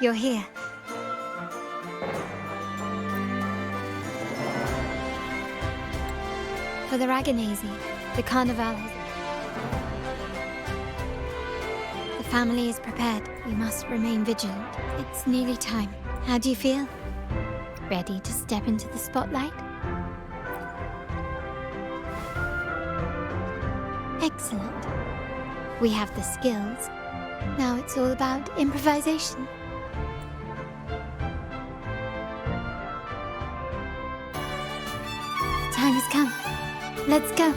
You're here. For the Raganese, the Carnival has... The family is prepared. We must remain vigilant. It's nearly time. How do you feel? Ready to step into the spotlight? Excellent. We have the skills. Now it's all about improvisation. The time has come. Let's go.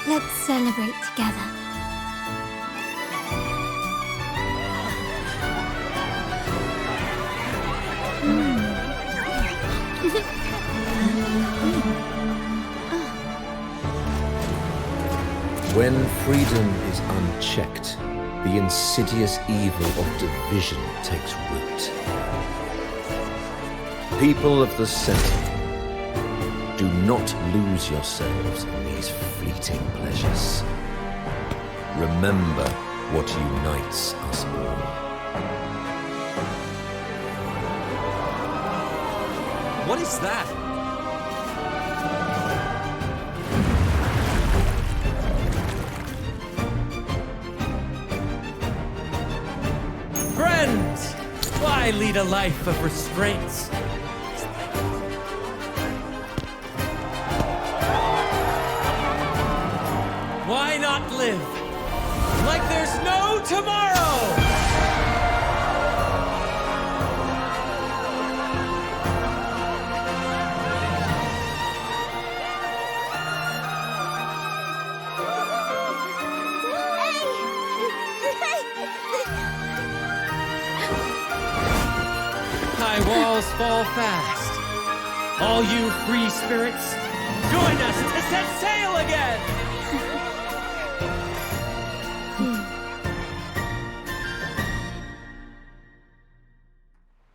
Let's celebrate together. When freedom is unchecked, the insidious evil of division takes root. People of the Center, do not lose yourselves in these fleeting pleasures. Remember what unites us all. What is that? Friends! Why lead a life of restraints? Why not live like there's no tomorrow? High walls fall fast. All you free spirits, join us to set sail again!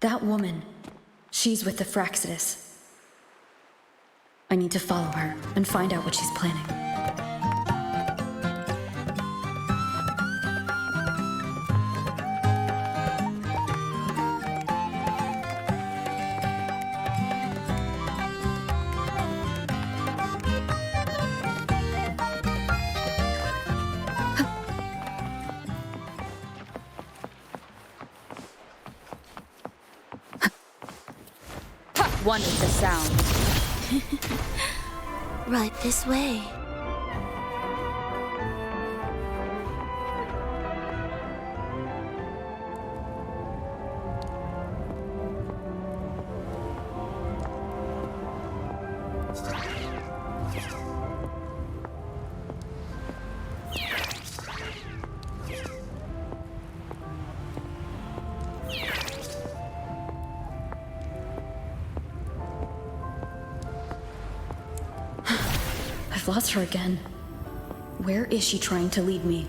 That woman, she's with the Fraxidus. I need to follow her and find out what she's planning. One with the sound. Right this way. I've lost her again. Where is she trying to lead me?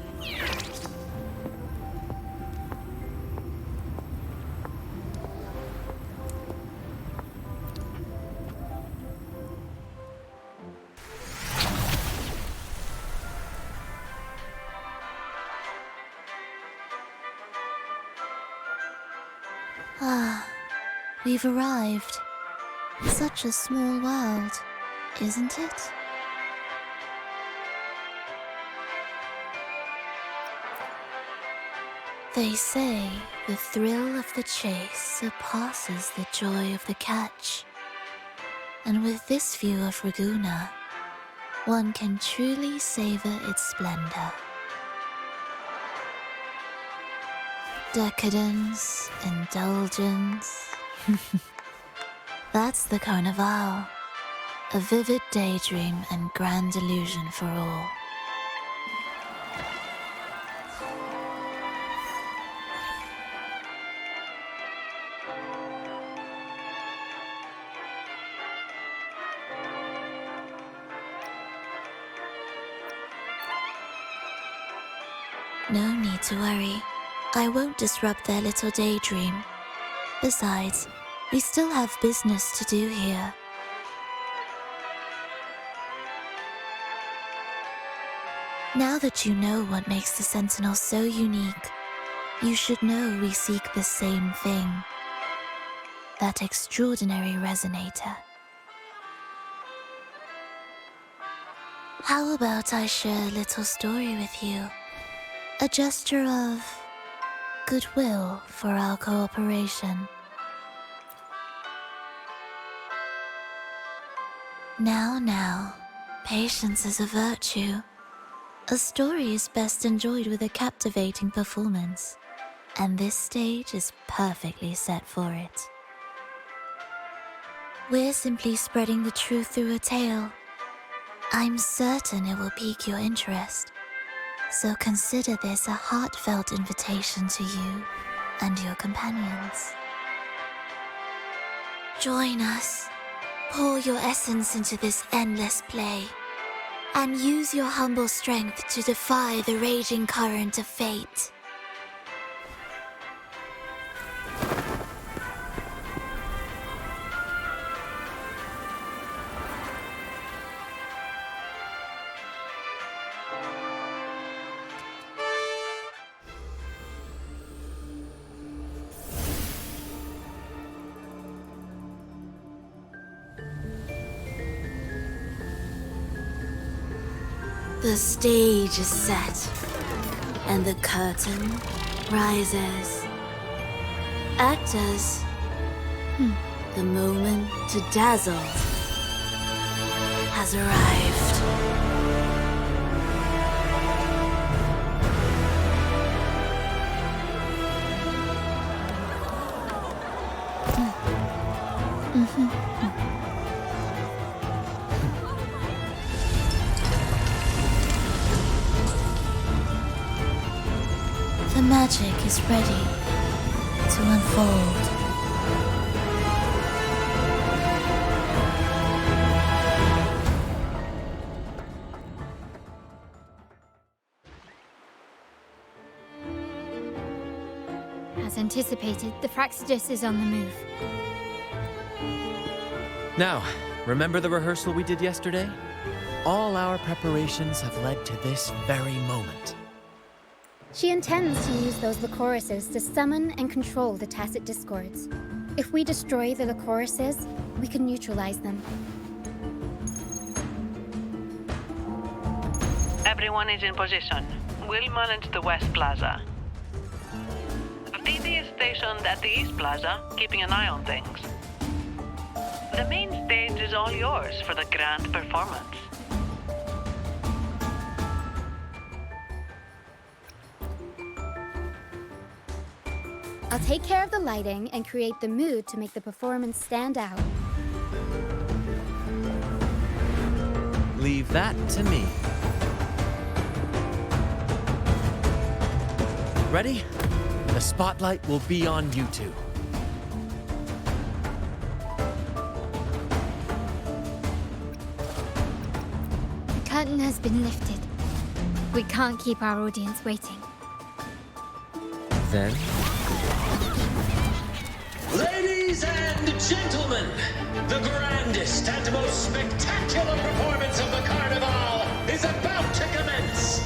We've arrived. Such a small world, isn't it? They say the thrill of the chase surpasses the joy of the catch. And with this view of Ragusa, one can truly savor its splendor. Decadence, indulgence. That's the Carnival. A vivid daydream and grand illusion for all. No need to worry. I won't disrupt their little daydream. Besides, we still have business to do here. Now that you know what makes the Sentinel so unique, You should know we seek the same thing. That extraordinary resonator. How about I share a little story with you? A gesture of goodwill for our cooperation. Now, patience is a virtue. A story is best enjoyed with a captivating performance, and this stage is perfectly set for it. We're simply spreading the truth through a tale. I'm certain it will pique your interest, so consider this a heartfelt invitation to you and your companions. Join us. Pour your essence into this endless play, and use your humble strength to defy the raging current of fate. The stage is set, and the curtain rises. Actors, the moment to dazzle has arrived. The magic is ready to unfold. As anticipated, the Fractsidus is on the move. Now, remember the rehearsal we did yesterday? All our preparations have led to this very moment. She intends to use those Lycoruses to summon and control the Tacit Discords. If we destroy the Lycoruses, we can neutralize them. Everyone is in position. We'll manage the West Plaza. DD is stationed at the East Plaza, keeping an eye on things. The main stage is all yours for the grand performance. I'll take care of the lighting and create the mood to make the performance stand out. Leave that to me. Ready? The spotlight will be on you two. The curtain has been lifted. We can't keep our audience waiting. Then? Ladies and gentlemen, the grandest and most spectacular performance of the Carnival is about to commence.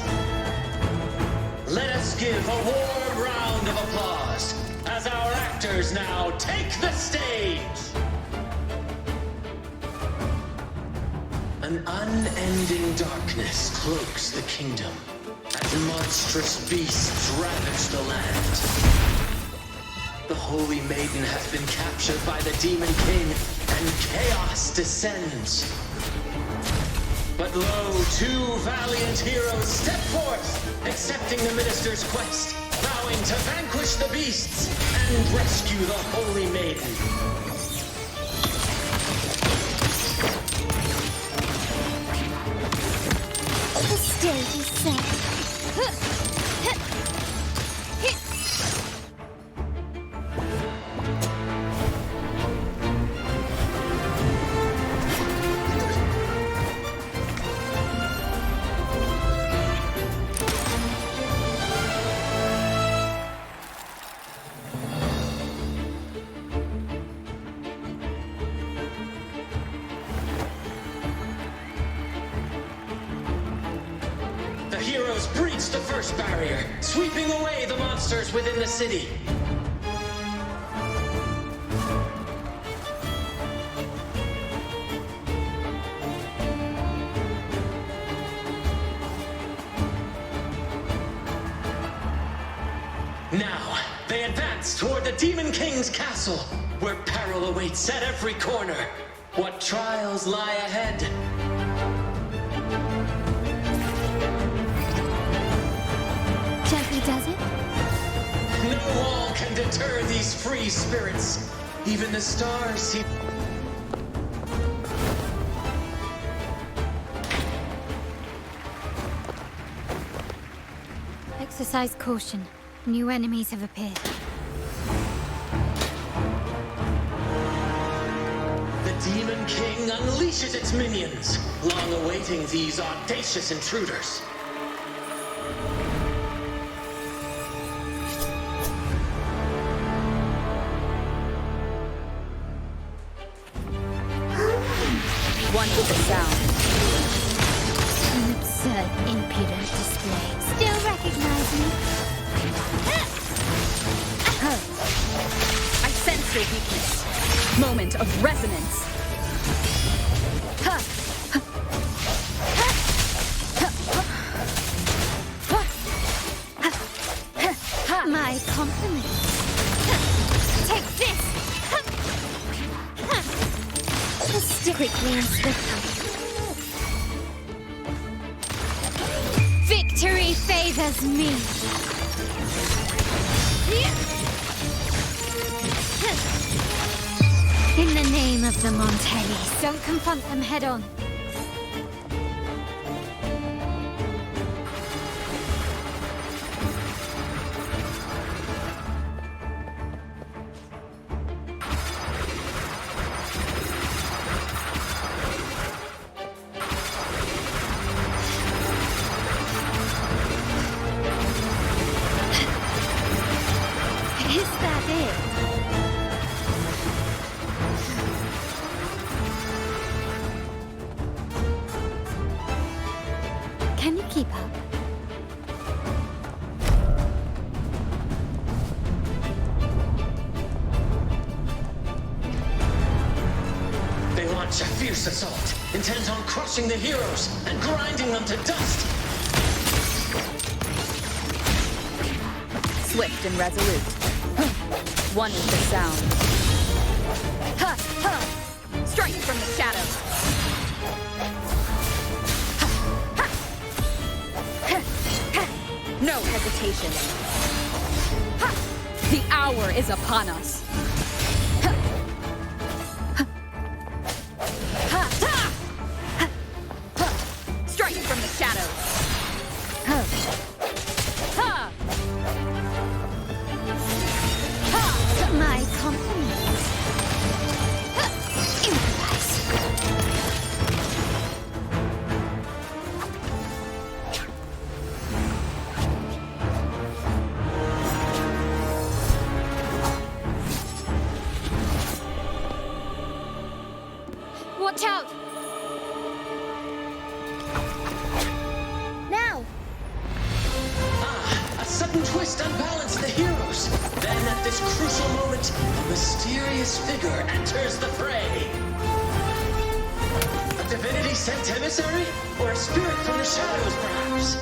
Let us give a warm round of applause as our actors now take the stage. An unending darkness cloaks the kingdom as monstrous beasts ravage the land. The Holy Maiden has been captured by the Demon King, and chaos descends. But lo, two valiant heroes step forth, accepting the Minister's quest, vowing to vanquish the beasts and rescue the Holy Maiden. The stage is set. The heroes breach breach the first barrier, sweeping away the monsters within the city. Now, they advance toward the Demon King's castle, where peril awaits at every corner. What trials lie ahead? Gently does it? No wall can deter these free spirits. Even the stars seem... Exercise caution. New enemies have appeared. The Demon King unleashes its minions, long awaiting these audacious intruders. One with the sound. An absurd, impudent display. Still recognize me? I sense your weakness. Moment of resonance. My compliments. Take this! Stick quickly and swiftly. Victory favors me. In the name of the Montellis, don't confront them head on. Is that it? Can you keep up? They launch a fierce assault, intent on crushing the heroes and grinding them to dust. Swift and resolute. One with the sound. Ha! Ha! Strike from the shadows. Ha! Ha! Ha! No hesitation. Ha! The hour is upon us. Ha! Ha! Ha! Ha! Ha! Strike from the shadows. Ha! Ha! My compliments. Improvise. Watch out! Now! A sudden twist unbalanced the heroes. Then at this crucial moment, a mysterious figure enters the fray. A divinity sent emissary? Or a spirit from the shadows, perhaps?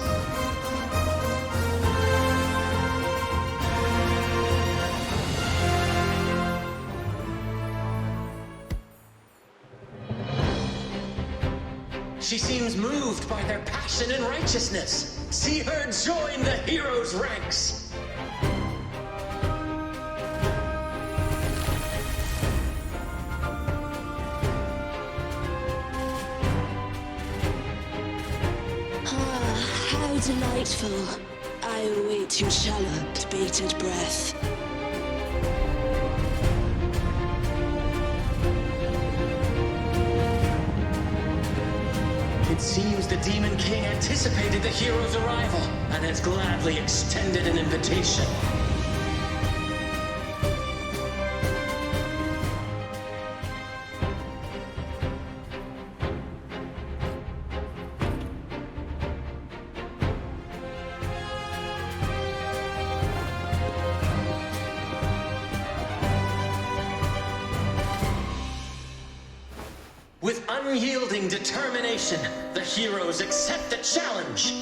She seems moved by their passion and righteousness. See her join the heroes' ranks. How delightful. I await your shallow, bated breath. It seems the Demon King anticipated the hero's arrival and has gladly extended an invitation. unyielding determination, the heroes accept the challenge.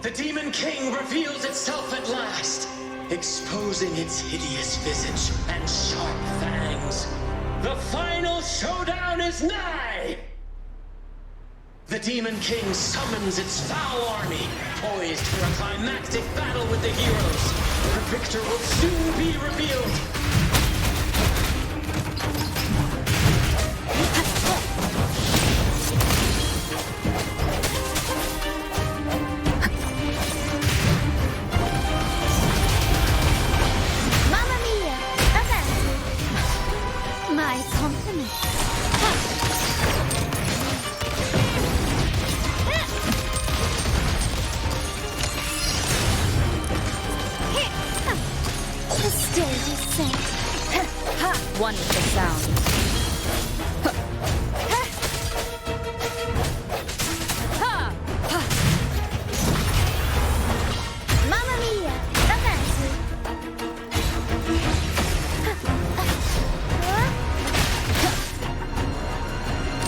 The Demon King reveals itself at last, exposing its hideous visage and sharp fangs. The final showdown is nigh! The Demon King summons its foul army, poised for a climactic battle with the heroes. The victor will soon be revealed. Mamma mia! Avanti! My compliments. The stage is set. One with the sound. Mamma mia! Avanti!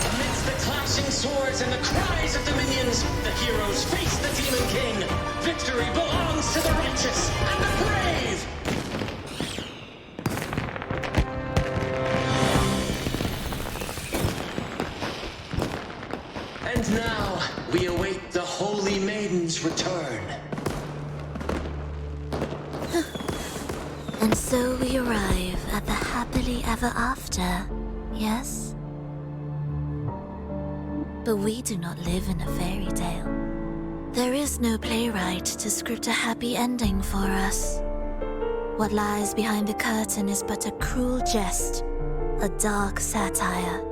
Amidst the clashing swords and the cries of the minions, the heroes face the Demon King. Victory belongs to the righteous and the brave! And now, we await the Holy Maiden's return. And so we arrive at the happily ever after, yes? But we do not live in a fairy tale. There is no playwright to script a happy ending for us. What lies behind the curtain is but a cruel jest, a dark satire.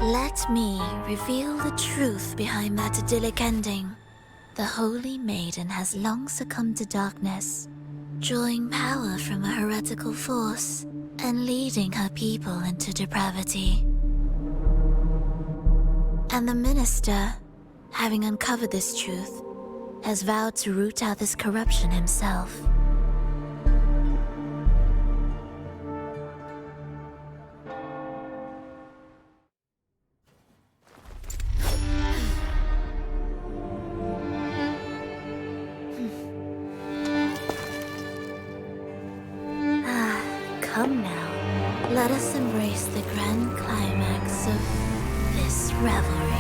Let me reveal the truth behind that idyllic ending. The Holy Maiden has long succumbed to darkness, drawing power from a heretical force and leading her people into depravity. And the minister, having uncovered this truth, has vowed to root out this corruption himself. Come now, let us embrace the grand climax of this revelry.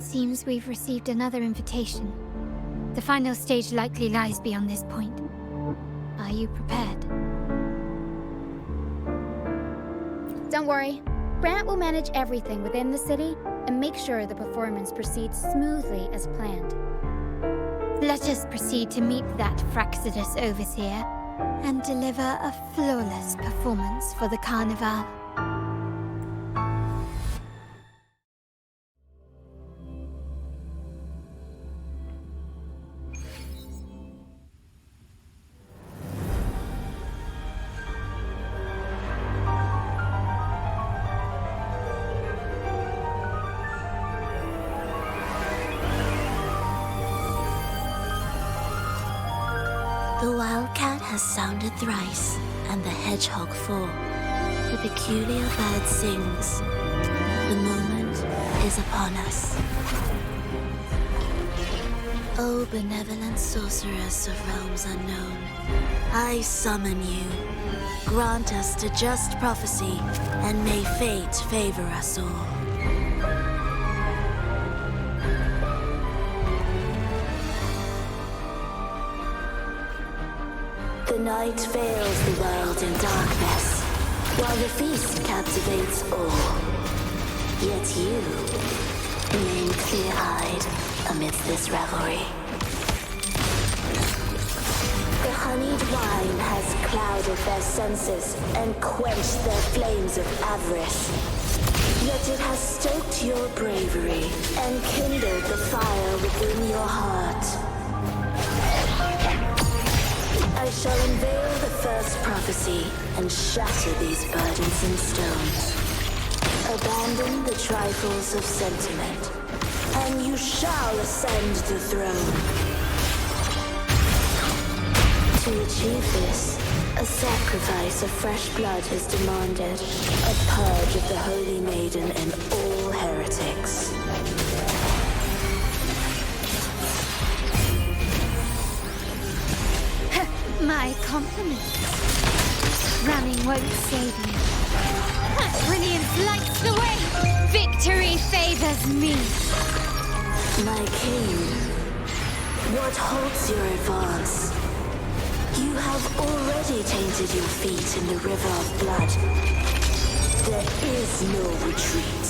Seems we've received another invitation. The final stage likely lies beyond this point. Are you prepared? Don't worry. Brant will manage everything within the city and make sure the performance proceeds smoothly as planned. Let us proceed to meet that Fraxidus overseer and deliver a flawless performance for the Carnival. The wildcat has sounded thrice, and the hedgehog four. The peculiar bird sings. The moment is upon us. O benevolent sorceress of realms unknown, I summon you. Grant us a just prophecy, and may fate favor us all. The night veils the world in darkness, while the feast captivates all. Yet you remain clear-eyed amidst this revelry. The honeyed wine has clouded their senses and quenched their flames of avarice. Yet it has stoked your bravery and kindled the fire within your heart. I shall unveil the first prophecy and shatter these burdensome stones. Abandon the trifles of sentiment, and you shall ascend the throne. To achieve this, a sacrifice of fresh blood is demanded, a purge of the Holy Maiden and all heretics. My compliments. Running won't save you. Brilliance lights the way. Victory favors me. My king, what halts your advance? You have already tainted your feet in the river of blood. There is no retreat.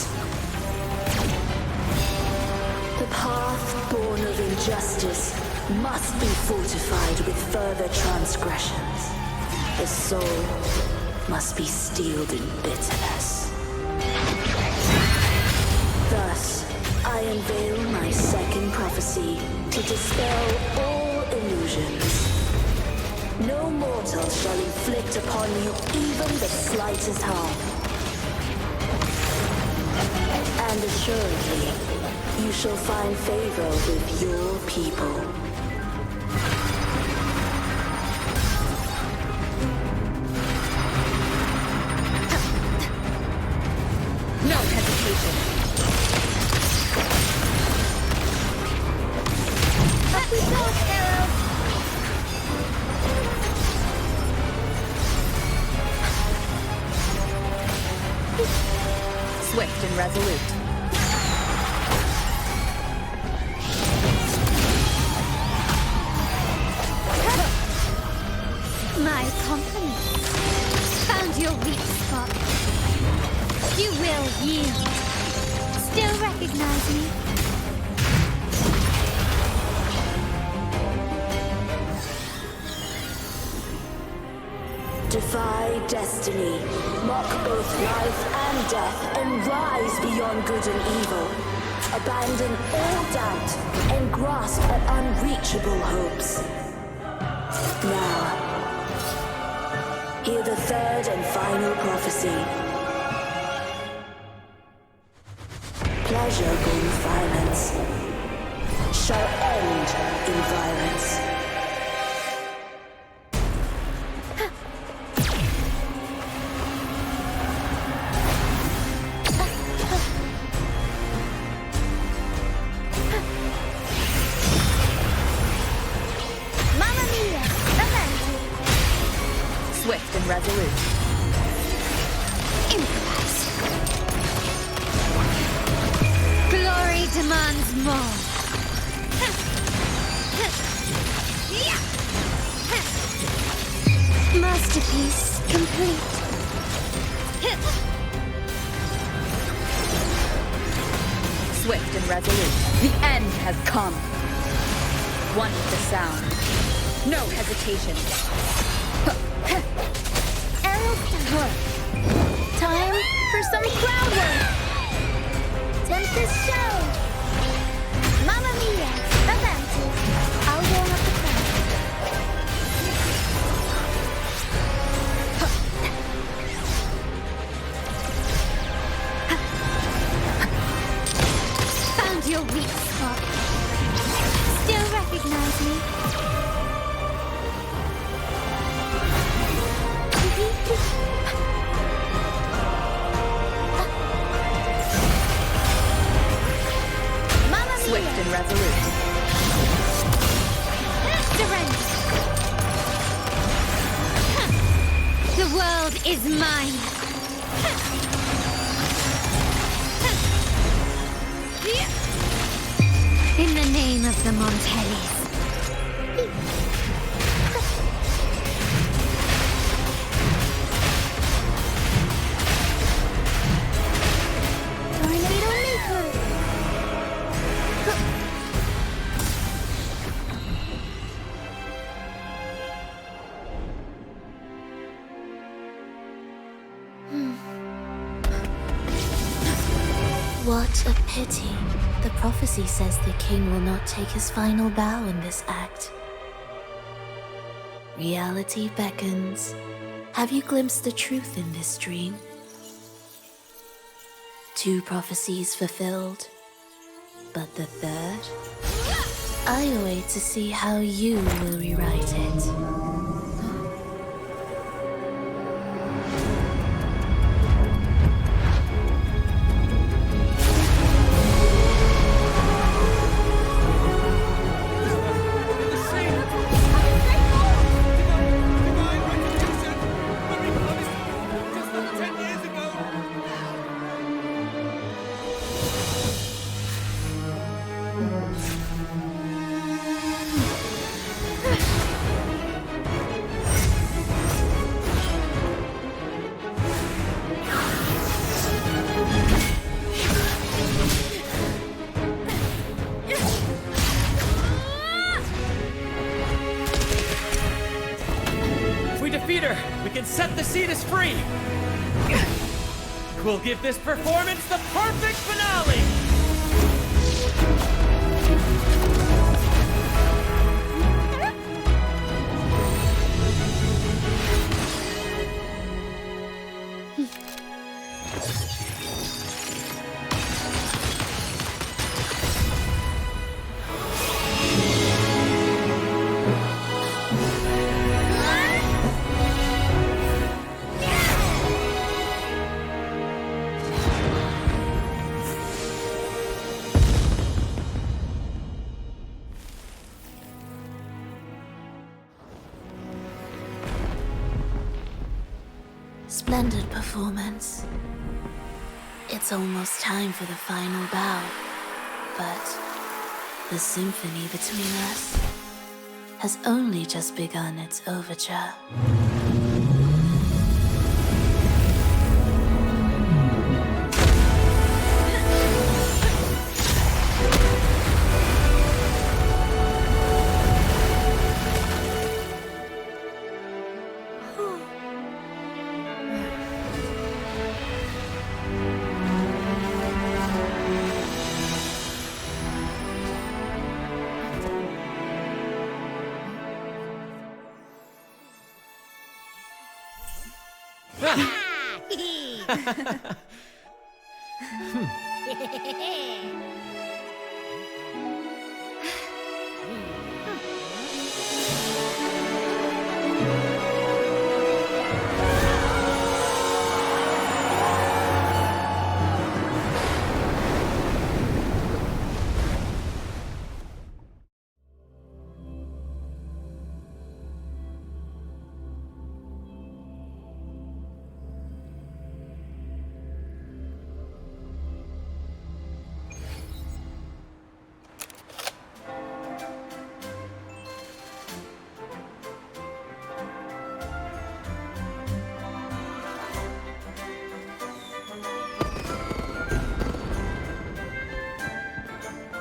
The path born of injustice must be fortified with further transgressions. The soul must be steeled in bitterness. Thus, I unveil my second prophecy to dispel all illusions. No mortal shall inflict upon you even the slightest harm. And assuredly, you shall find favor with your people. No hesitation. Up we go, Arrow. Swift and resolute. My compliments. Found your weak spot. You will yield. Still recognize me? Defy destiny, mock both life and death, and rise beyond good and evil. Abandon all doubt and grasp at unreachable hopes. Now, hear the third and final prophecy. Pleasure born violence shall end in violence. Mamma mia! Avanti! Swift and resolute. Improvise. Glory demands more. Masterpiece complete. Swift and resolute. The end has come. One with the sound. No hesitation. Arrow style. Time for some crowd work. Tempest show. Mamma mia! Avanti! I'll warm up the crowd. Found your weak spot. Still recognize me? Swift and resolute. is mine. In the name of the Montellis. Tornado Maker! What a pity. The prophecy says the king will not take his final bow in this act. Reality beckons. Have you glimpsed the truth in this dream? 2 prophecies fulfilled, but the third? I await to see how you will rewrite it. We can set the Cetus free! We'll give this performance the perfect finale! Splendid performance. It's almost time for the final bow, but the symphony between us has only just begun its overture.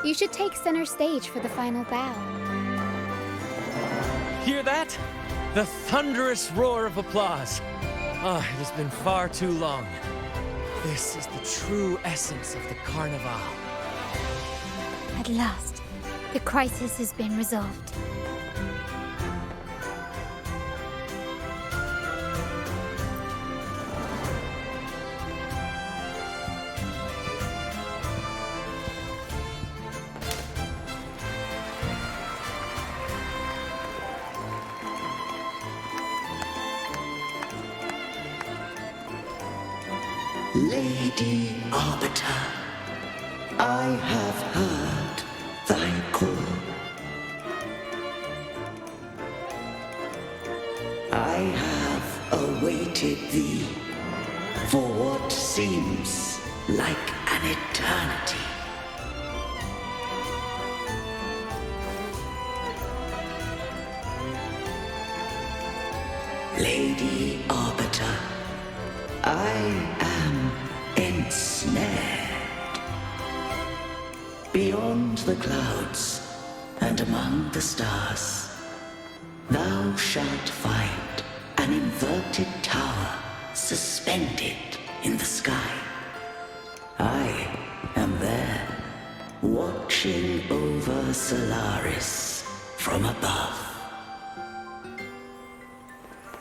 You should take center stage for the final bow. Hear that? The thunderous roar of applause. Ah, it has been far too long. This is the true essence of the Carnival. At last, the crisis has been resolved. Lady Arbiter, I have heard thy call. I have awaited thee for what seems like an eternity. Lady Arbiter, I am ensnared. Beyond the clouds and among the stars, thou shalt find an inverted tower suspended in the sky. I am there, watching over Solaris from above.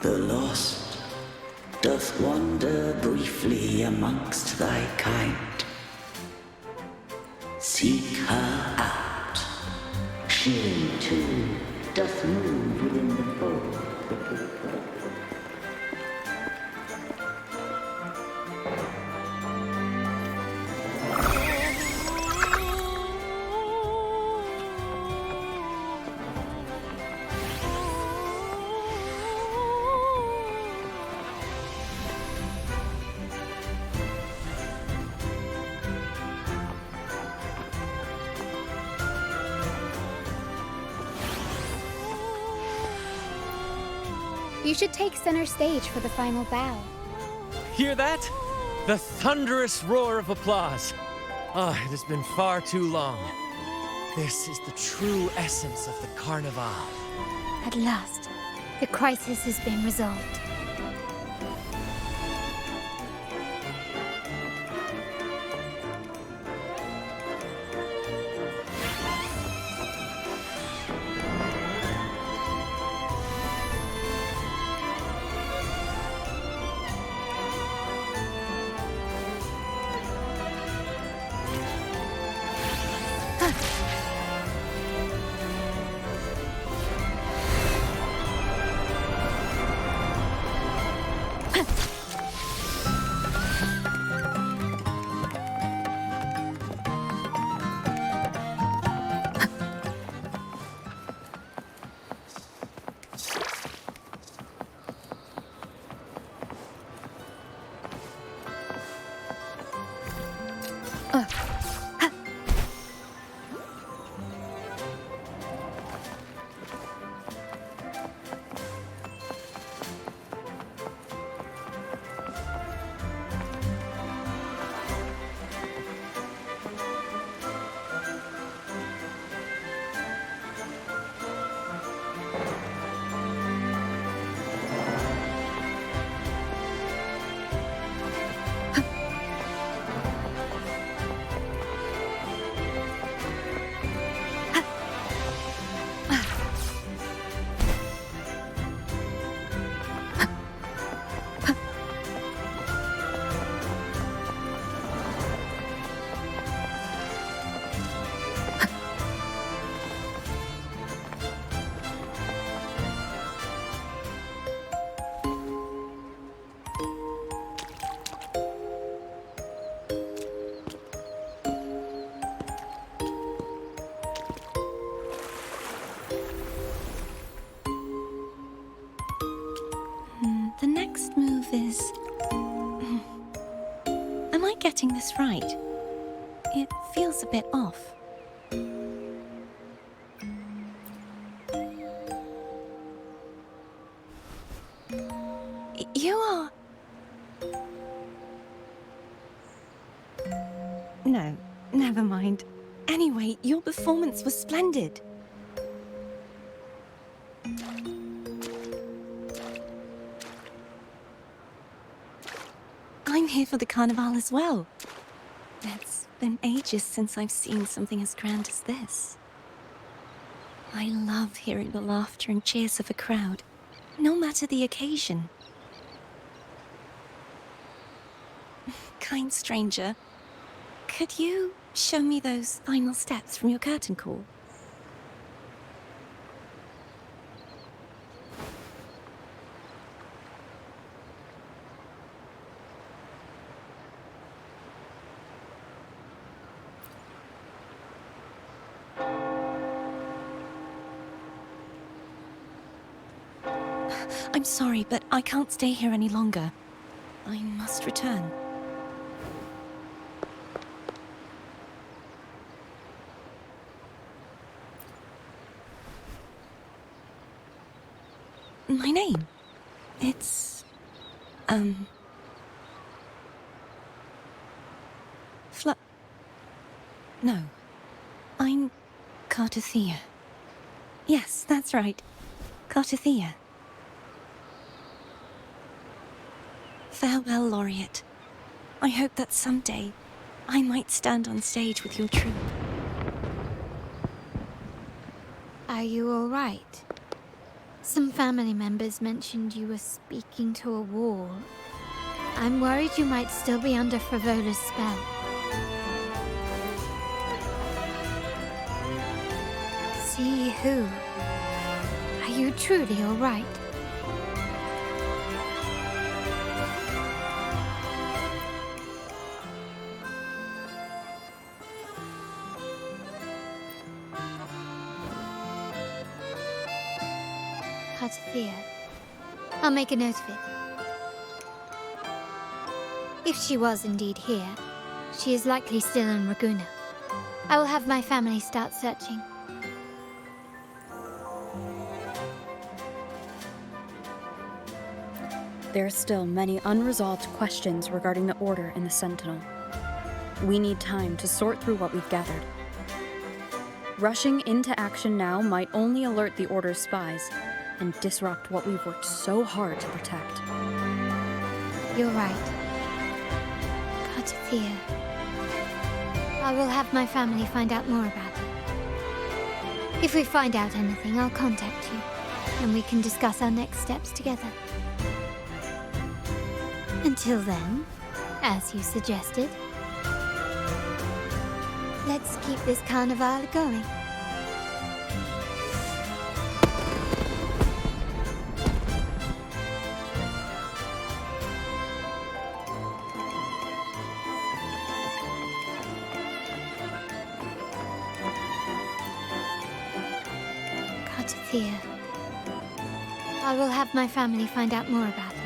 The lost doth wander briefly amongst thy kind. Seek her out. She too doth move within the fold. You should take center stage for the final bow. Hear that? The thunderous roar of applause. Ah, it has been far too long. This is the true essence of the Carnival. At last, the crisis has been resolved. The next move is... Am I getting this right? It feels a bit off. You are... No, never mind. Anyway, your performance was splendid. I'm here for the Carnival as well. It's been ages since I've seen something as grand as this. I love hearing the laughter and cheers of a crowd, no matter the occasion. Kind stranger, could you show me those final steps from your curtain call? I'm sorry, but I can't stay here any longer. I must return. My name? It's... No. I'm Cartothea. Yes, that's right. Cartothea. Farewell, Laureate. I hope that someday I might stand on stage with your troupe. Are you all right? Some family members mentioned you were speaking to a wall. I'm worried you might still be under Frivola's spell. See who? Are you truly all right? Cartothea. I'll make a note of it. If she was indeed here, she is likely still in Raguna. I will have my family start searching. There are still many unresolved questions regarding the Order and the Sentinel. We need time to sort through what we've gathered. Rushing into action now might only alert the Order's spies and disrupt what we've worked so hard to protect. You're right. Cartothea. I will have my family find out more about it. If we find out anything, I'll contact you, and we can discuss our next steps together. Until then, as you suggested, let's keep this carnival going. Cartothea. I will have my family find out more about it.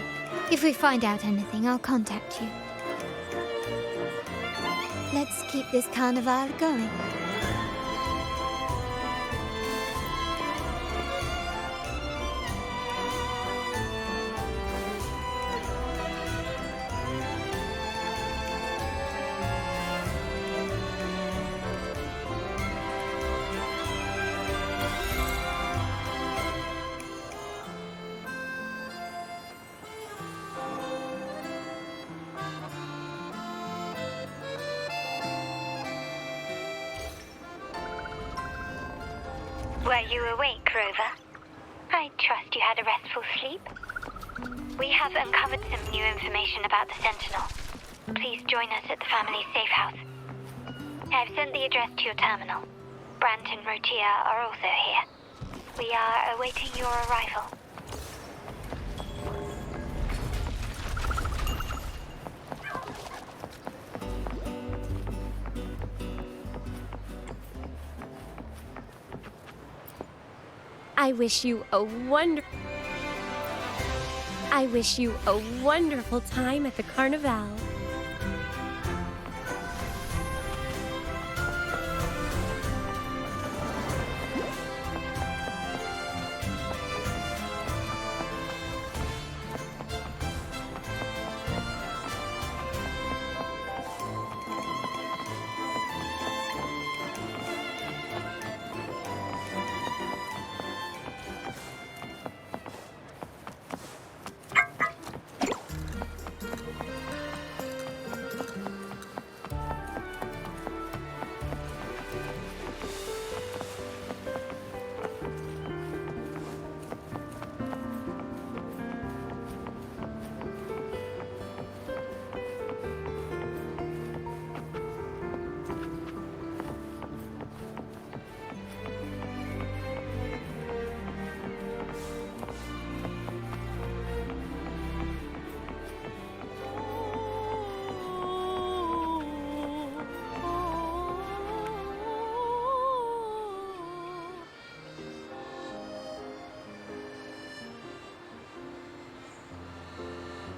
If we find out anything, I'll contact you. Let's keep this carnival going. Were you awake, Rover? I trust you had a restful sleep. We have uncovered some new information about the Sentinel. Please join us at the family's safe house. I've sent the address to your terminal. Brant and Rotia are also here. We are awaiting your arrival. I wish you a wonderful time at the Carnival.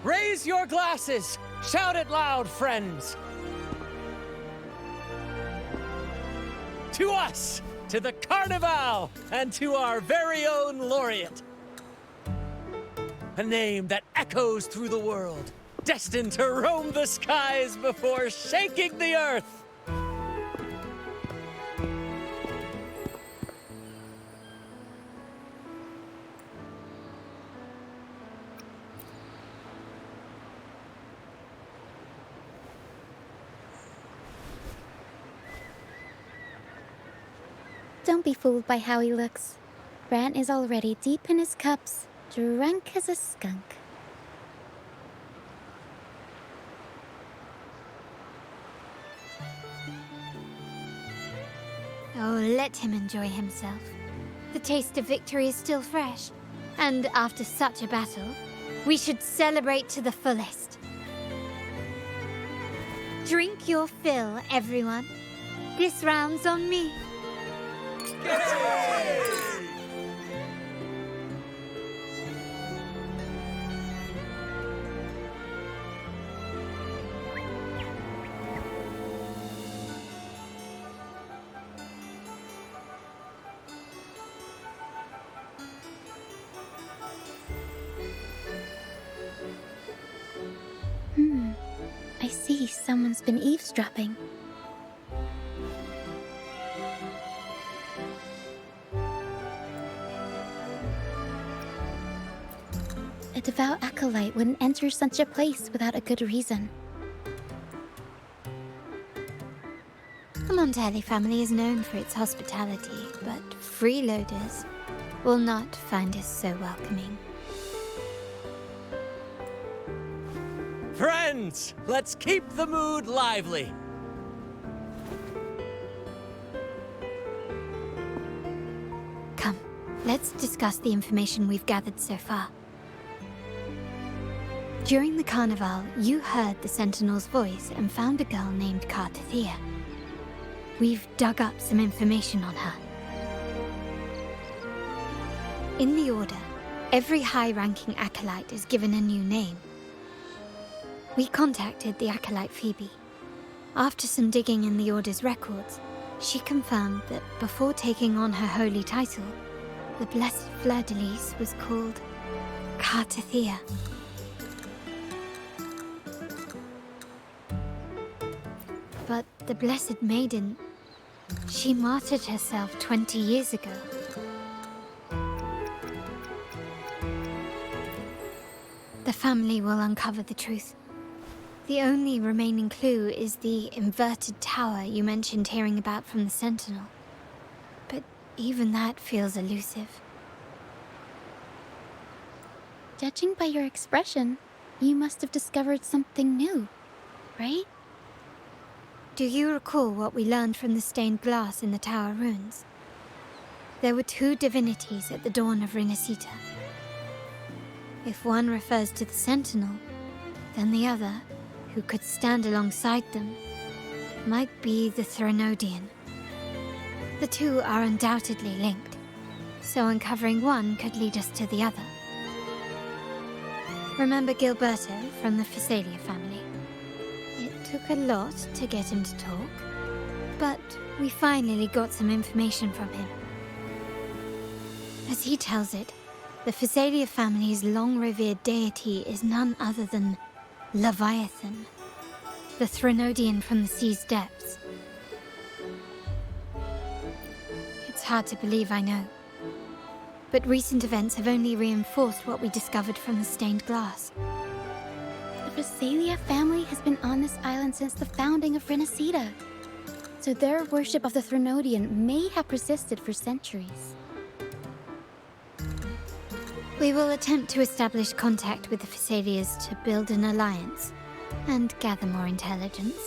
Raise your glasses! Shout it loud, friends! To us! To the Carnival! And to our very own laureate! A name that echoes through the world, destined to roam the skies before shaking the earth! Don't be fooled by how he looks. Brant is already deep in his cups, drunk as a skunk. Oh, let him enjoy himself. The taste of victory is still fresh. And after such a battle, we should celebrate to the fullest. Drink your fill, everyone. This round's on me. I see someone's been eavesdropping. A devout acolyte wouldn't enter such a place without a good reason. The Montelli family is known for its hospitality, but freeloaders will not find us so welcoming. Friends, let's keep the mood lively. Come, let's discuss the information we've gathered so far. During the carnival, you heard the Sentinel's voice and found a girl named Cartathea. We've dug up some information on her. In the Order, every high-ranking acolyte is given a new name. We contacted the acolyte Phoebe. After some digging in the Order's records, she confirmed that before taking on her holy title, the Blessed Fleur-de-Lis was called Cartathea. But the Blessed Maiden, she martyred herself 20 years ago. The family will uncover the truth. The only remaining clue is the inverted tower you mentioned hearing about from the Sentinel. But even that feels elusive. Judging by your expression, you must have discovered something new, right? Do you recall what we learned from the stained glass in the tower ruins? There were two divinities at the dawn of Rinascita. If one refers to the Sentinel, then the other, who could stand alongside them, might be the Threnodian. The two are undoubtedly linked, so uncovering one could lead us to the other. Remember Gilberto from the Phasalia family? It took a lot to get him to talk, but we finally got some information from him. As he tells it, the Phasalia family's long-revered deity is none other than Leviathan, the Threnodian from the sea's depths. It's hard to believe, I know. But recent events have only reinforced what we discovered from the stained glass. The Phasalia family has been on this island since the founding of Rinascita. So their worship of the Threnodian may have persisted for centuries. We will attempt to establish contact with the Phasalias to build an alliance and gather more intelligence.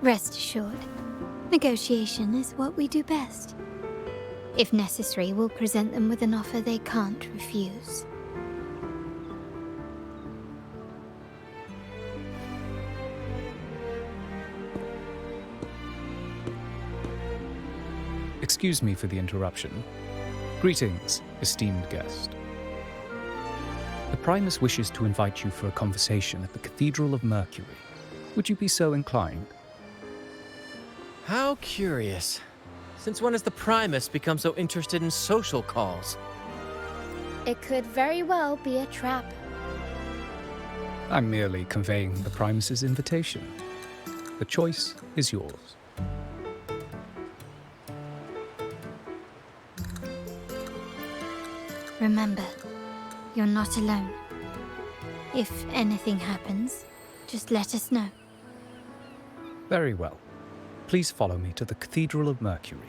Rest assured, negotiation is what we do best. If necessary, we'll present them with an offer they can't refuse. Excuse me for the interruption. Greetings, esteemed guest. The Primus wishes to invite you for a conversation at the Cathedral of Mercury. Would you be so inclined? How curious. Since when has the Primus become so interested in social calls? It could very well be a trap. I'm merely conveying the Primus's invitation. The choice is yours. Remember, you're not alone. If anything happens, just let us know. Very well. Please follow me to the Cathedral of Mercury.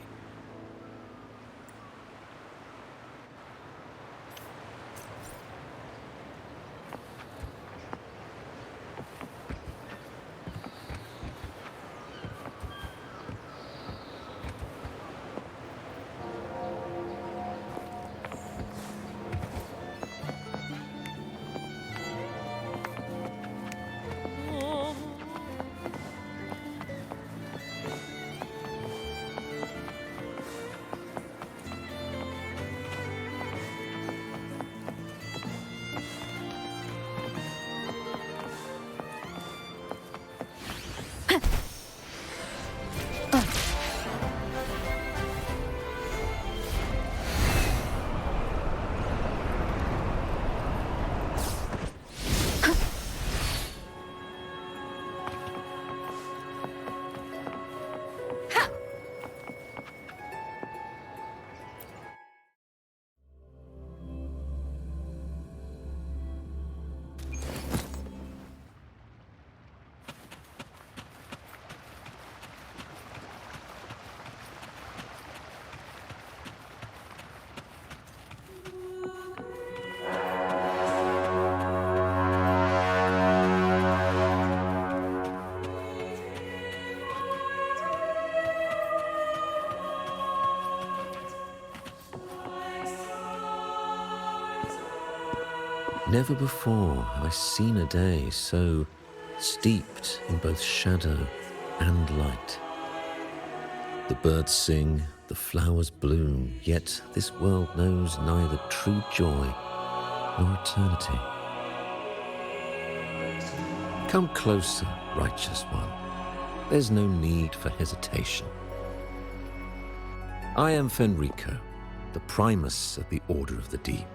Never before have I seen a day so steeped in both shadow and light. The birds sing, the flowers bloom, yet this world knows neither true joy nor eternity. Come closer, righteous one. There's no need for hesitation. I am Fenrico, the Primus of the Order of the Deep.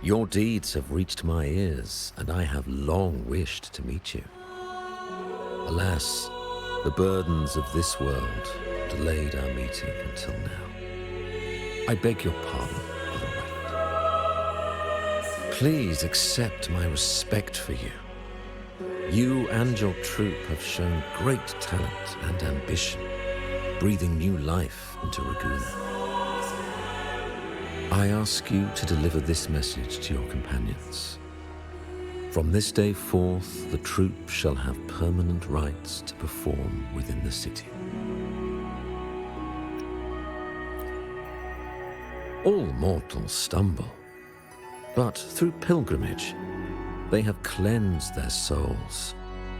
Your deeds have reached my ears, and I have long wished to meet you. Alas, the burdens of this world delayed our meeting until now. I beg your pardon for the wait. Please accept my respect for you. You and your troop have shown great talent and ambition, breathing new life into Raguna. I ask you to deliver this message to your companions. From this day forth, the troop shall have permanent rights to perform within the city. All mortals stumble, but through pilgrimage, they have cleansed their souls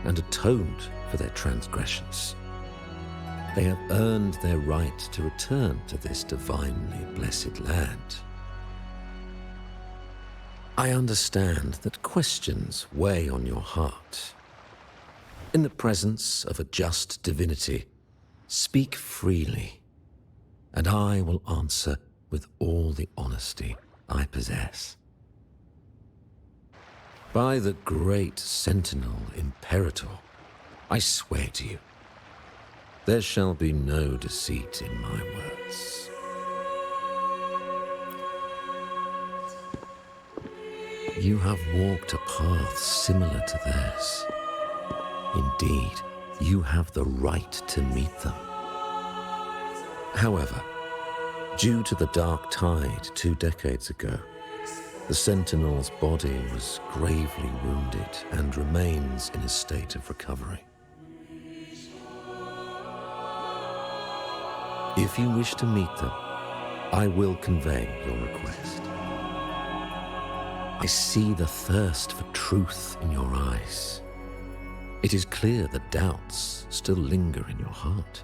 and atoned for their transgressions. They have earned their right to return to this divinely blessed land. I understand that questions weigh on your heart. In the presence of a just divinity, speak freely, and I will answer with all the honesty I possess. By the great Sentinel Imperator, I swear to you, there shall be no deceit in my words. You have walked a path similar to theirs. Indeed, you have the right to meet them. However, due to the dark tide 2 decades ago, the Sentinel's body was gravely wounded and remains in a state of recovery. If you wish to meet them, I will convey your request. I see the thirst for truth in your eyes. It is clear that doubts still linger in your heart.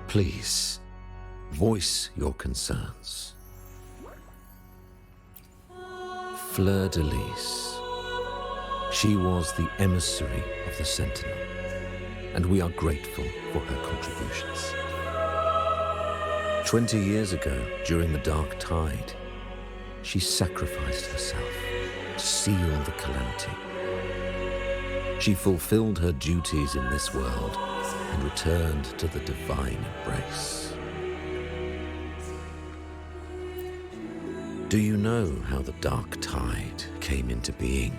Please, voice your concerns. Fleur-de-Lis. She was the emissary of the Sentinel, and we are grateful for her contributions. 20 years ago, during the Dark Tide, she sacrificed herself to seal the calamity. She fulfilled her duties in this world and returned to the divine embrace. Do you know how the Dark Tide came into being?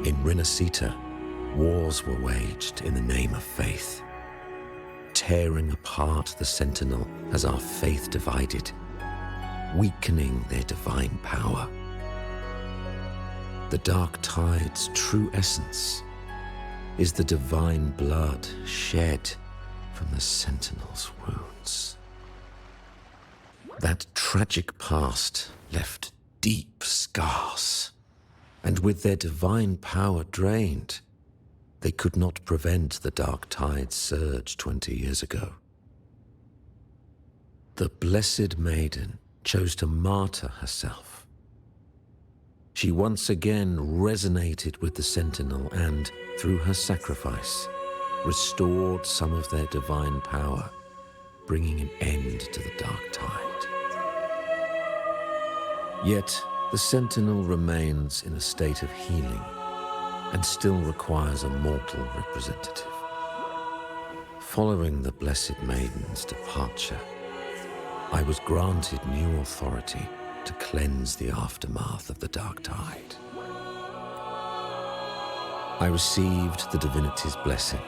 In Rinascita, wars were waged in the name of faith, tearing apart the Sentinel as our faith divided, weakening their divine power. The Dark Tide's true essence is the divine blood shed from the Sentinel's wounds. That tragic past left deep scars, and with their divine power drained, they could not prevent the Dark Tide's surge 20 years ago. The Blessed Maiden chose to martyr herself. She once again resonated with the Sentinel and, through her sacrifice, restored some of their divine power, bringing an end to the Dark Tide. Yet, the Sentinel remains in a state of healing and still requires a mortal representative. Following the Blessed Maiden's departure, I was granted new authority to cleanse the aftermath of the Dark Tide. I received the divinity's blessing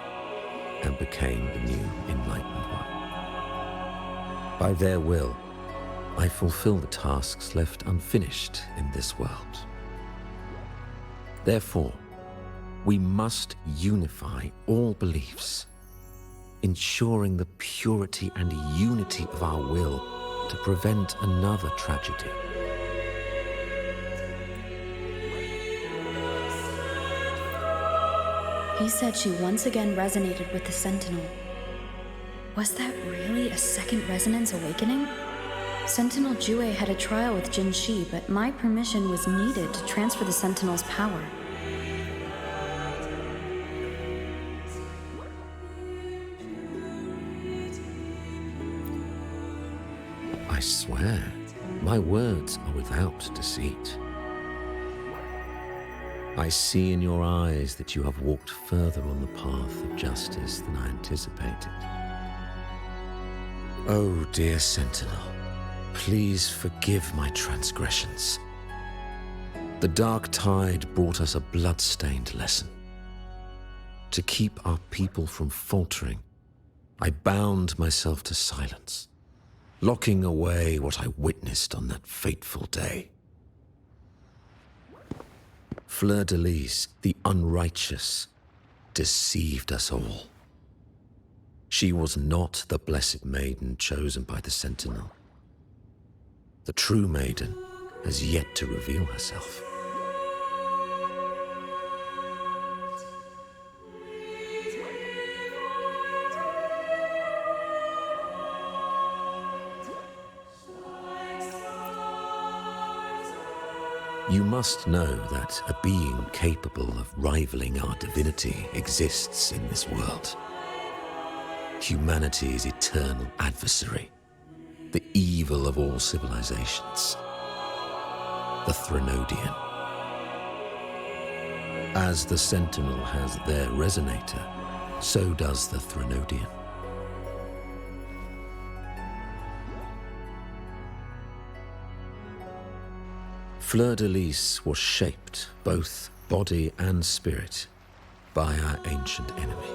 and became the new Enlightened One. By their will, I fulfill the tasks left unfinished in this world. Therefore, we must unify all beliefs, ensuring the purity and unity of our will to prevent another tragedy. He said she once again resonated with the Sentinel. Was that really a second resonance awakening? Sentinel Jue had a trial with Jin Shi, but my permission was needed to transfer the Sentinel's power. I swear, my words are without deceit. I see in your eyes that you have walked further on the path of justice than I anticipated. Oh, dear Sentinel, please forgive my transgressions. The Dark Tide brought us a blood-stained lesson. To keep our people from faltering, I bound myself to silence, locking away what I witnessed on that fateful day. Fleur-de-Lis, the unrighteous, deceived us all. She was not the Blessed Maiden chosen by the Sentinel. The true maiden has yet to reveal herself. You must know that a being capable of rivaling our divinity exists in this world. Humanity's eternal adversary, the evil of all civilizations, the Threnodian. As the Sentinel has their resonator, so does the Threnodian. Fleur-de-Lis was shaped, both body and spirit, by our ancient enemy.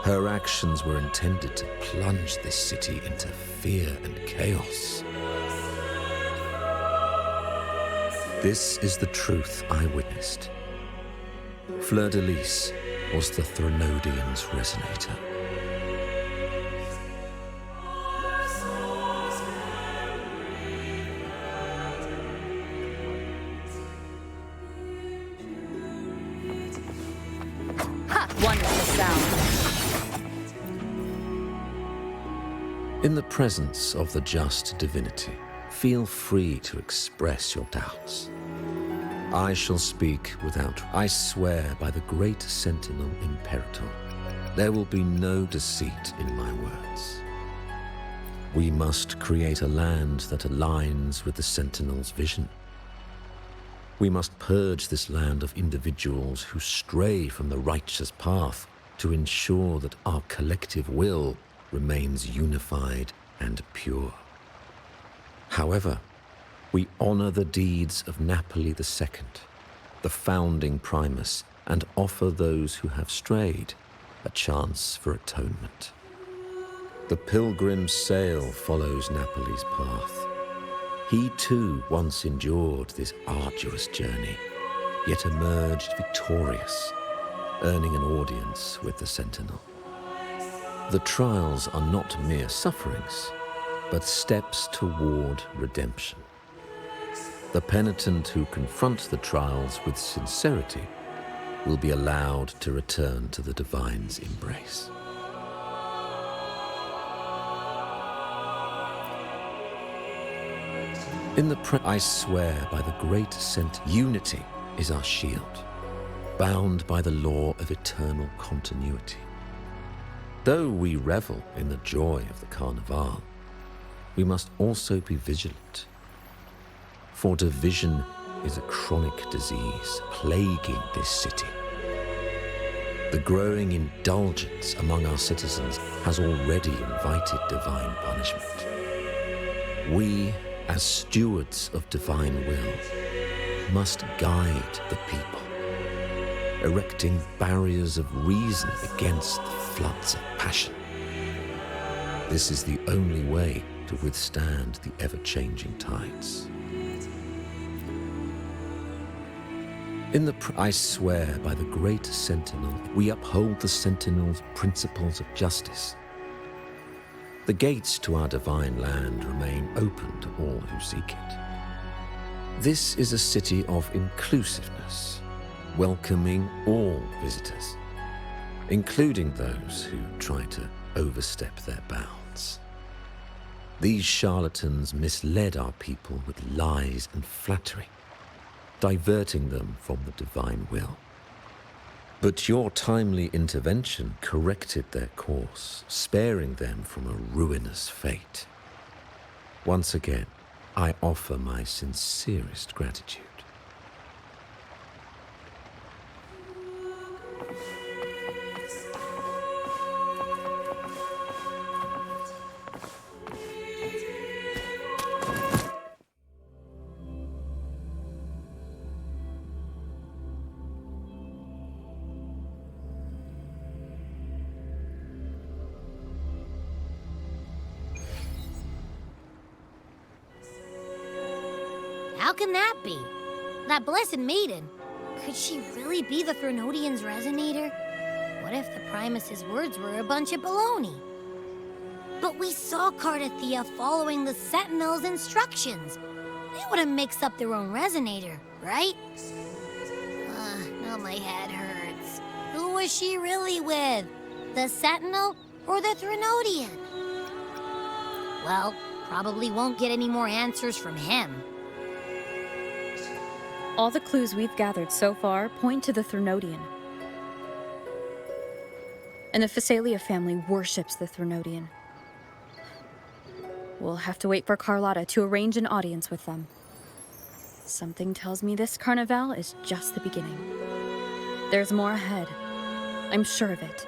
Her actions were intended to plunge this city into fear and chaos. This is the truth I witnessed. Fleur-de-Lis was the Threnodian's resonator. In the presence of the just divinity, feel free to express your doubts. I shall speak without. I swear by the great Sentinel Imperator, there will be no deceit in my words. We must create a land that aligns with the Sentinel's vision. We must purge this land of individuals who stray from the righteous path to ensure that our collective will remains unified and pure. However, we honor the deeds of Napoli II, the founding Primus, and offer those who have strayed a chance for atonement. The pilgrim's sail follows Napoli's path. He too once endured this arduous journey, yet emerged victorious, earning an audience with the Sentinel. The trials are not mere sufferings, but steps toward redemption. The penitent who confronts the trials with sincerity will be allowed to return to the Divine's embrace. I swear by the great unity is our shield, bound by the law of eternal continuity. Though we revel in the joy of the Carnival, we must also be vigilant. For division is a chronic disease plaguing this city. The growing indulgence among our citizens has already invited divine punishment. We, as stewards of divine will, must guide the people, erecting barriers of reason against the floods of passion. This is the only way to withstand the ever-changing tides. I swear by the great Sentinel, we uphold the Sentinel's principles of justice. The gates to our divine land remain open to all who seek it. This is a city of inclusiveness, welcoming all visitors, including those who try to overstep their bounds. These charlatans misled our people with lies and flattery, diverting them from the divine will. But your timely intervention corrected their course, sparing them from a ruinous fate. Once again, I offer my sincerest gratitude. How can that be? That blessed maiden, could she really be the Threnodian's resonator? What if the Primus's words were a bunch of baloney? But we saw Cardathia following the Sentinel's instructions. They wouldn't mix up their own resonator, right? Now my head hurts. Who was she really with? The Sentinel or the Threnodian? Well, probably won't get any more answers from him. All the clues we've gathered so far point to the Threnodian. And the Phasalia family worships the Threnodian. We'll have to wait for Carlotta to arrange an audience with them. Something tells me this Carnival is just the beginning. There's more ahead. I'm sure of it.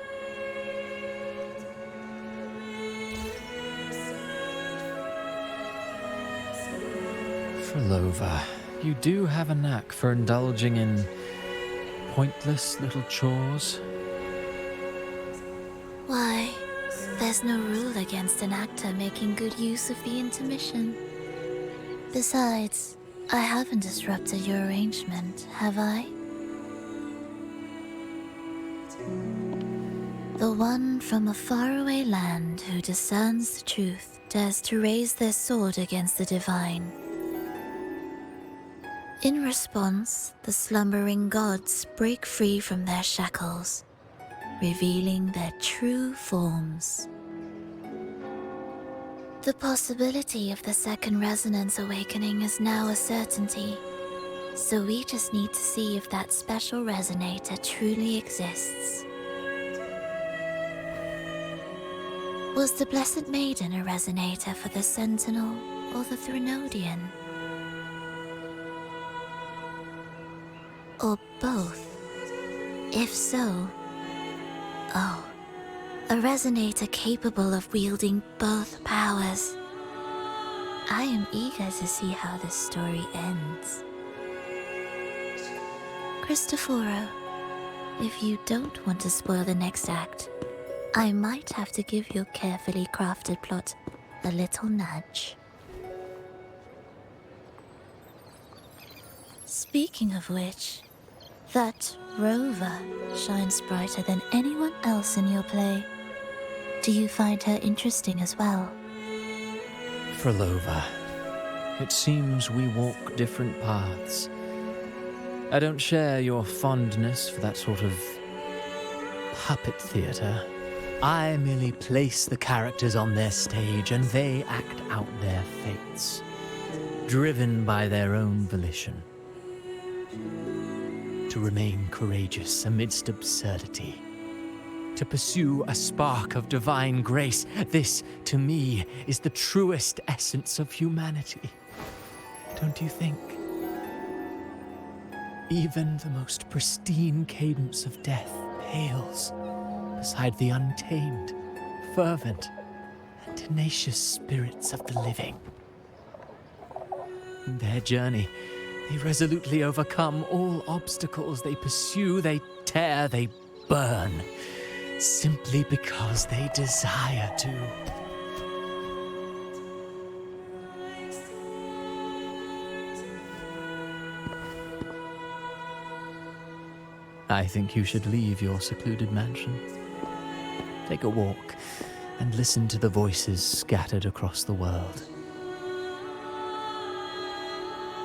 Frolova, you do have a knack for indulging in pointless little chores. Why, there's no rule against an actor making good use of the intermission. Besides, I haven't disrupted your arrangement, have I? The one from a faraway land who discerns the truth dares to raise their sword against the divine. In response, the slumbering gods break free from their shackles, revealing their true forms. The possibility of the second resonance awakening is now a certainty. So we just need to see if that special resonator truly exists. Was the Blessed Maiden a resonator for the Sentinel or the Threnodian? Or both? If so, oh, a resonator capable of wielding both powers. I am eager to see how this story ends. Cristoforo, if you don't want to spoil the next act, I might have to give your carefully crafted plot a little nudge. Speaking of which, that rover shines brighter than anyone else in your play. Do you find her interesting as well? Frolova, it seems we walk different paths. I don't share your fondness for that sort of puppet theater. I merely place the characters on their stage and they act out their fates, driven by their own volition. To remain courageous amidst absurdity, to pursue a spark of divine grace, this, to me, is the truest essence of humanity. Don't you think? Even the most pristine cadence of death pales beside the untamed, fervent, and tenacious spirits of the living. In their journey, they resolutely overcome all obstacles. They pursue, they tear, they burn, simply because they desire to. I think you should leave your secluded mansion. Take a walk and listen to the voices scattered across the world.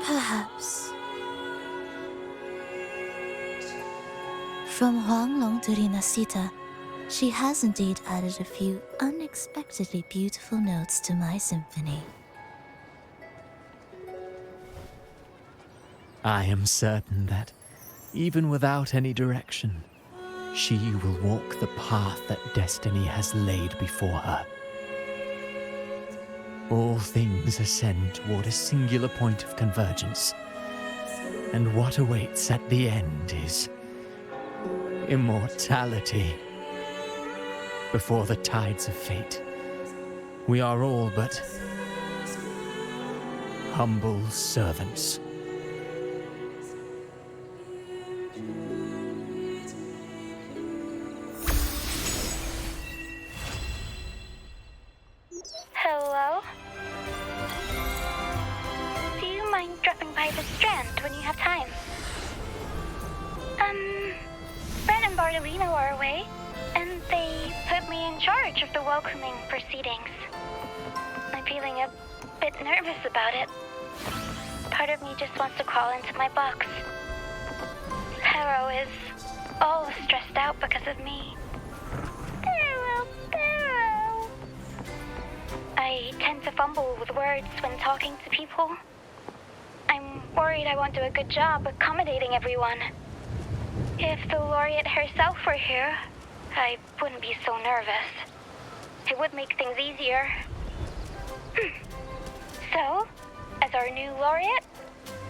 Perhaps. From Huanglong to Rinascita, she has indeed added a few unexpectedly beautiful notes to my symphony. I am certain that, even without any direction, she will walk the path that destiny has laid before her. All things ascend toward a singular point of convergence, and what awaits at the end is immortality. Before the tides of fate, we are all but humble servants. Hello? Do you mind dropping by the Strand when you have time? Brent and Bartolino are away, and they put me in charge of the welcoming proceedings. I'm feeling a bit nervous about it. Part of me just wants to crawl into my box. Harrow is all stressed out because of me. Harrow. I tend to fumble with words when talking to people. I'm worried I won't do a good job accommodating everyone. If the laureate herself were here, I wouldn't be so nervous. It would make things easier. So, as our new laureate,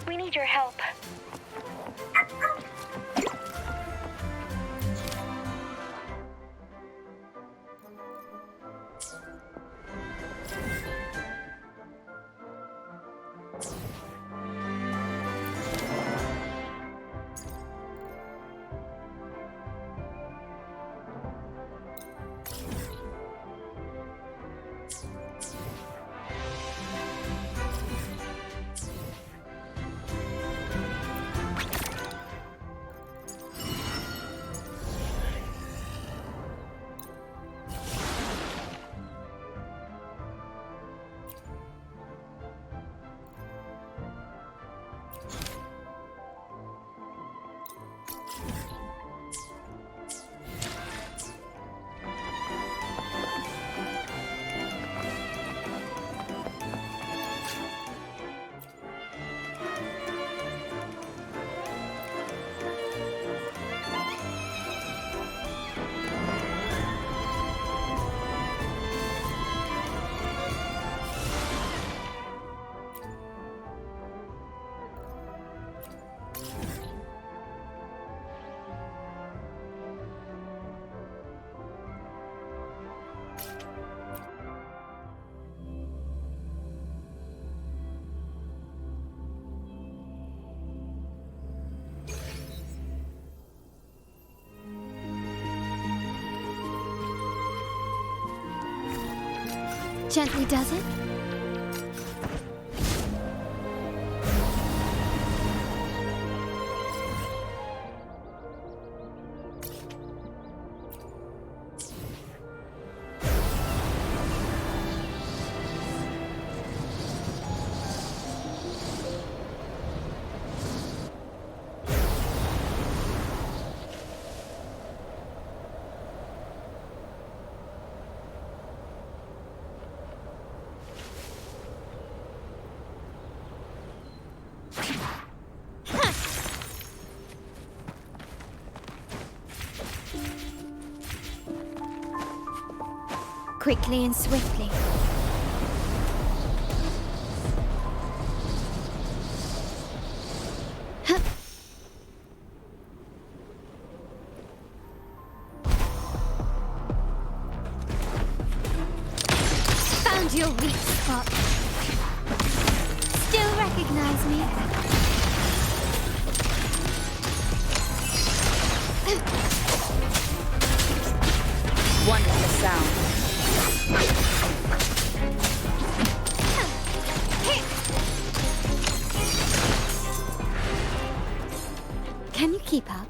we need your help. gently does it. Quickly and swiftly. Found your weak spot. Still recognize me? Wonderful sound. Can you keep up?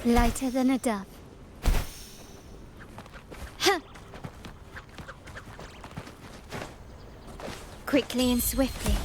Lighter than a dove. Quickly and swiftly.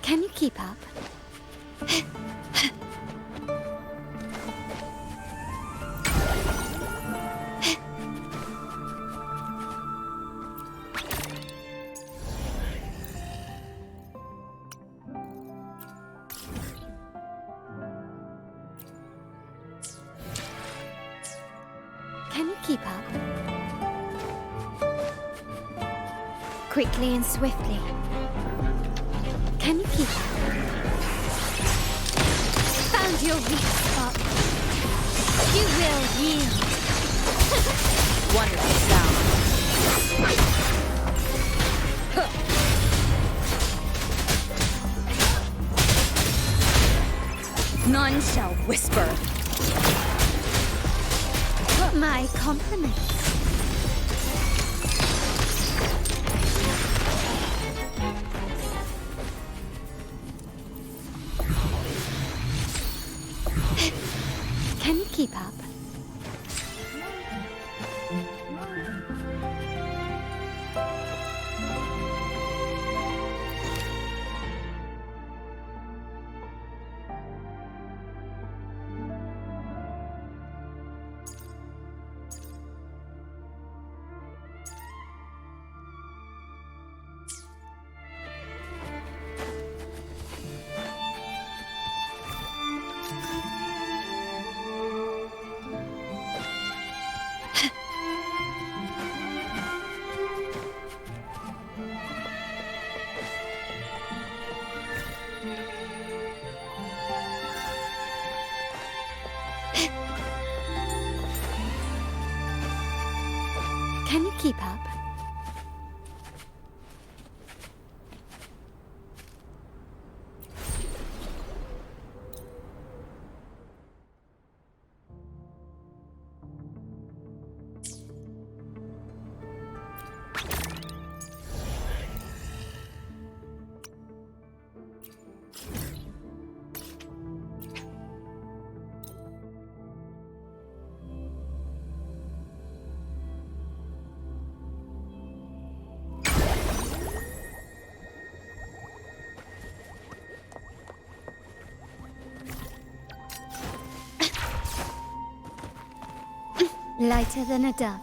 Can you keep up? Can you keep up? Quickly and swiftly. Can you keep up? Found your weak spot. You will yield. Wonderful sound. None shall whisper. My compliments. Can you keep up? Can you keep up? Lighter than a dove.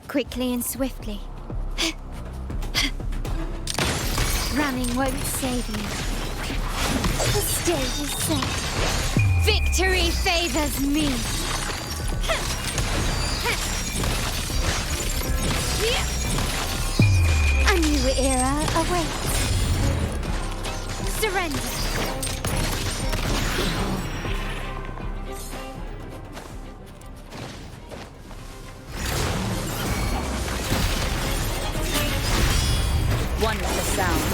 Quickly and swiftly. Running won't save you. The stage is set. Victory favors me. A new era awaits. Surrender. One with the sound.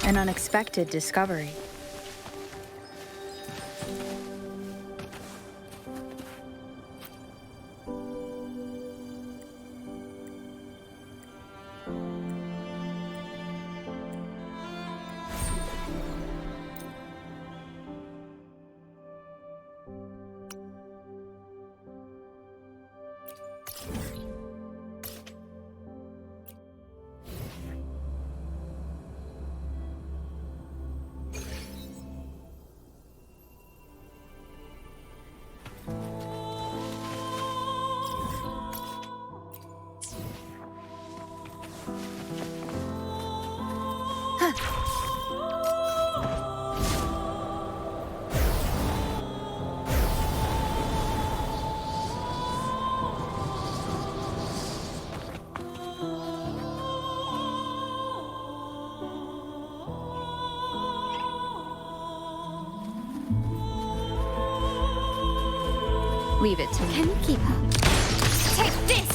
An unexpected discovery. Leave it to me. Can you keep up? Take this!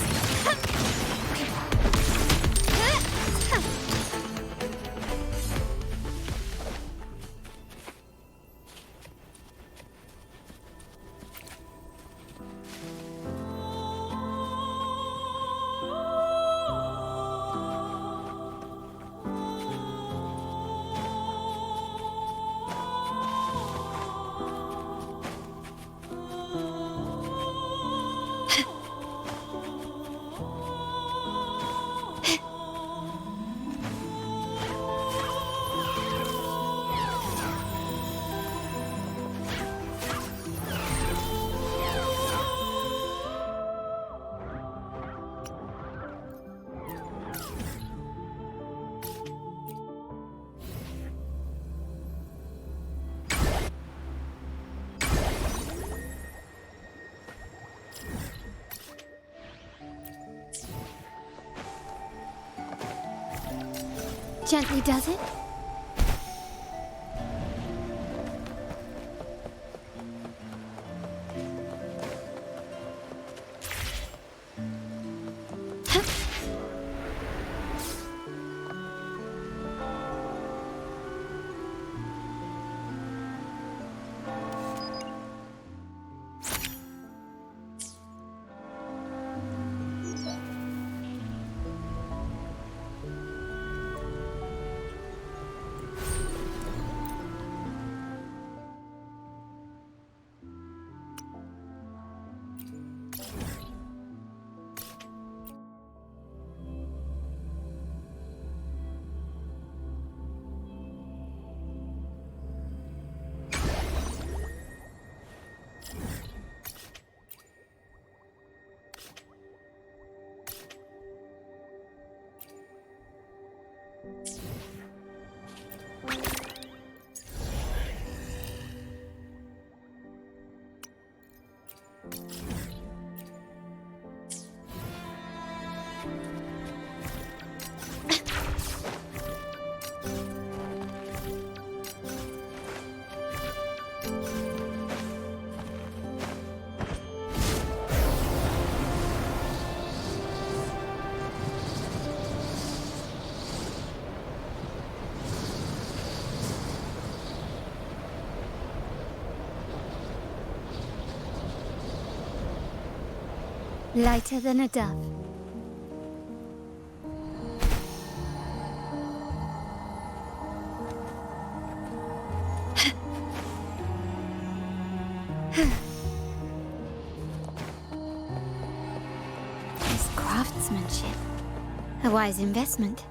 Gently does it? Lighter than a dove. His craftsmanship. A wise investment.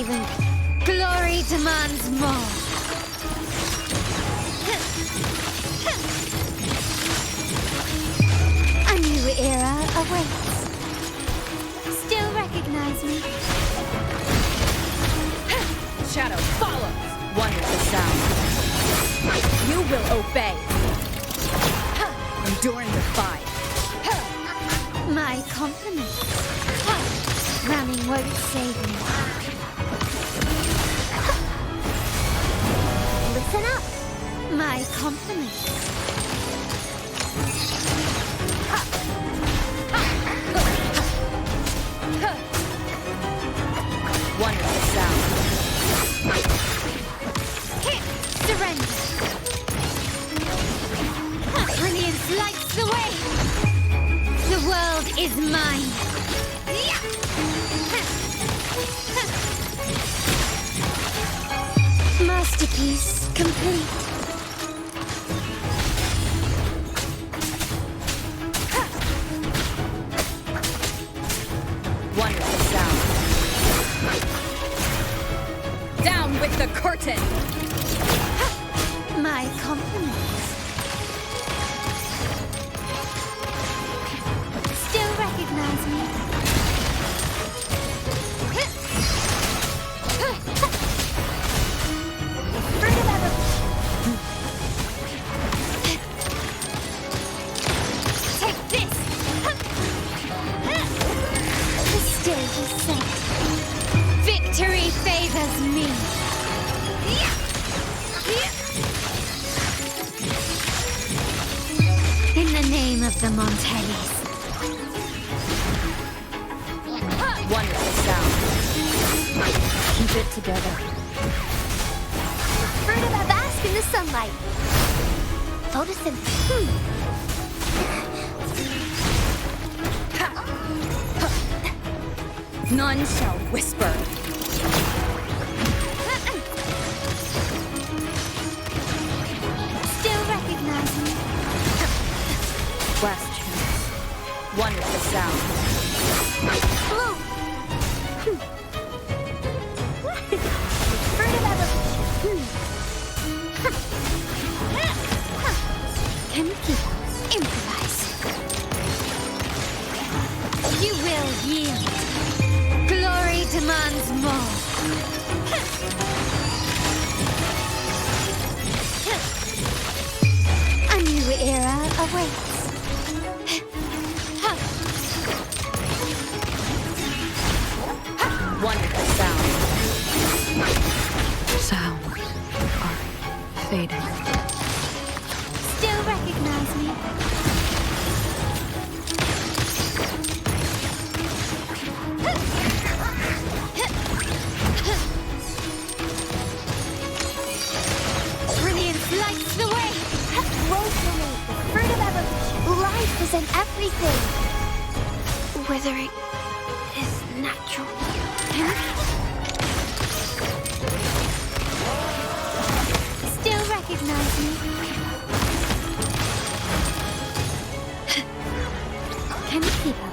even. Glory demands more. A new era awaits. Still recognize me? Shadow follows. One with the sound. You will obey. Enduring the fire. My compliments. Running won't save me. Listen up. My compliments. One with the sound. Surrender. Brilliance lights the way. The world is mine. Masterpiece complete. One with the sound. Down with the curtain. My compliments. Still recognize me? Take this! The stage is set. Victory favors me. In the name of the Montellis. One with the sound. Keep it together. Fruit of a bask in the sunlight. Photosynthesis. None shall whisper. Still recognize me? Last chance. One with the sound. Bloom. Fruit of Can you keep up? Improvise. You will yield. Glory demands more. A new era awaits. One with the sound. Sound are fading. Still recognize me? Brilliance lights the way. Woefully, the fruit of evolution. Life is in everything. Withering is natural. Still recognize me? Can you keep up?